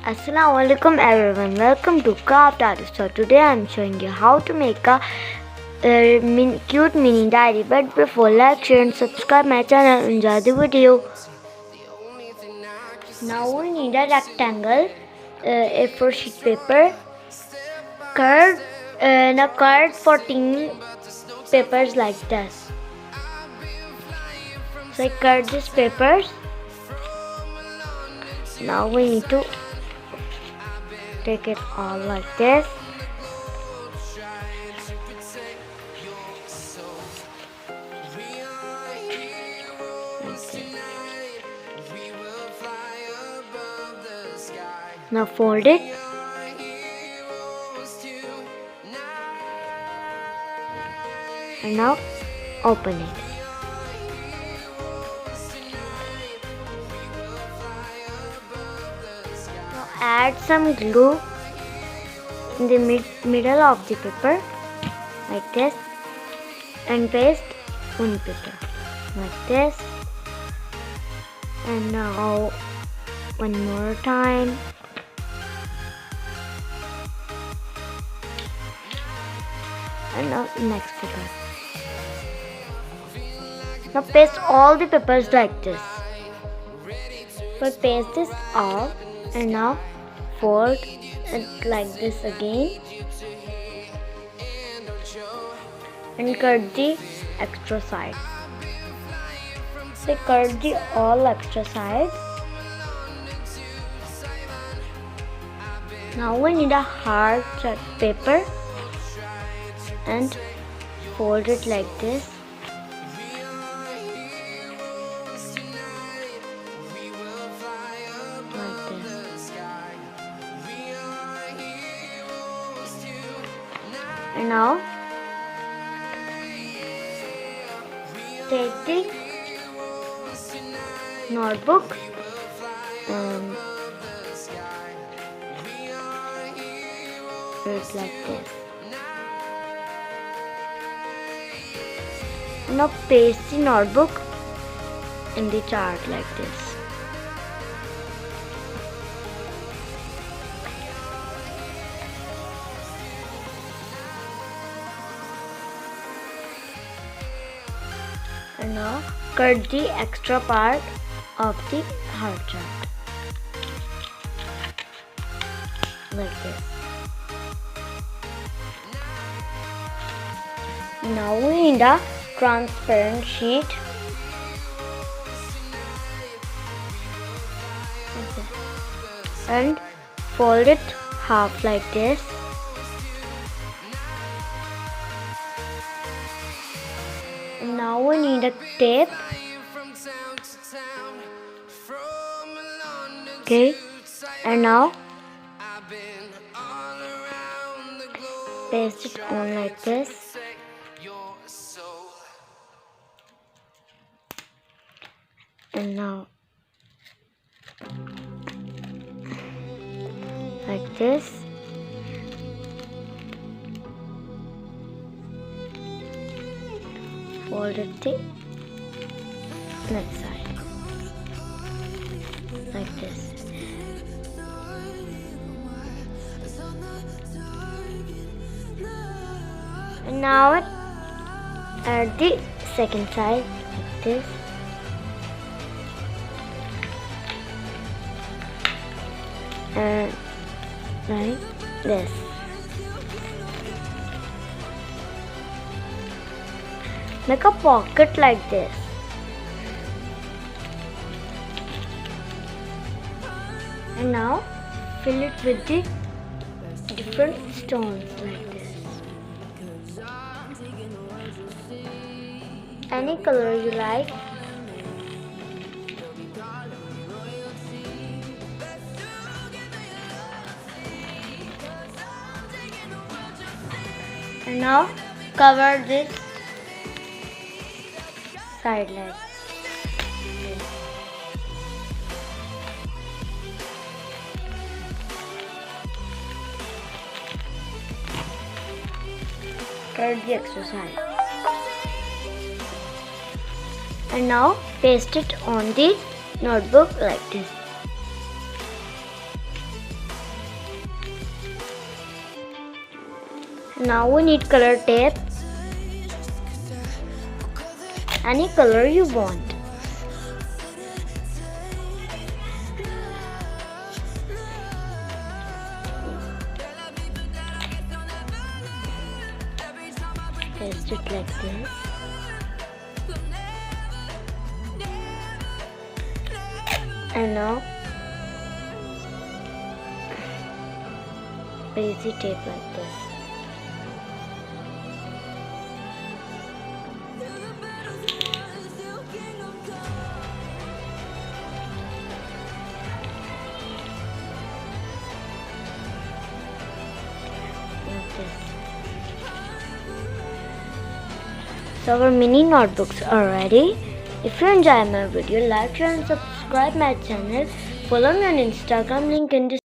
Assalamualaikum everyone, welcome to Craft Artist. So today I am showing you how to make a cute mini diary. But before, like, share and subscribe my channel. Enjoy the video. Now we need a rectangle, A4 sheet paper, curved 14 papers like this. So I cut these papers. Now we need to take it all like this. Now fold it. And now open it. Now add some glue in the middle of the paper like this and paste one paper like this. And now one more time. And now next paper. Now paste all the papers like this. But paste this off and now fold it like this again and cut the extra side. So cut the all extra sides. Now we need a hard chart paper and fold it like this. Like this. And now take the notebook and do it like this. Now paste the notebook in the chart like this. And now cut the extra part of the heart chart like this. Now we need a transparent sheet. And fold it half like this. And now we need a tape. Okay, and now paste it on like this. And now like this. Fold it the next side like this. And now add the second side like this. And like this. Make a pocket like this. And now fill it with the different stones like this. Any color you like. And now cover this side like this. Cut the extra side. And now paste it on the notebook like this. Now we need color tape, any color you want. Paste it like this. And now paste the tape like this. So our mini notebooks are ready. If you enjoy my video, like, share and subscribe my channel. Follow me on Instagram, link in description.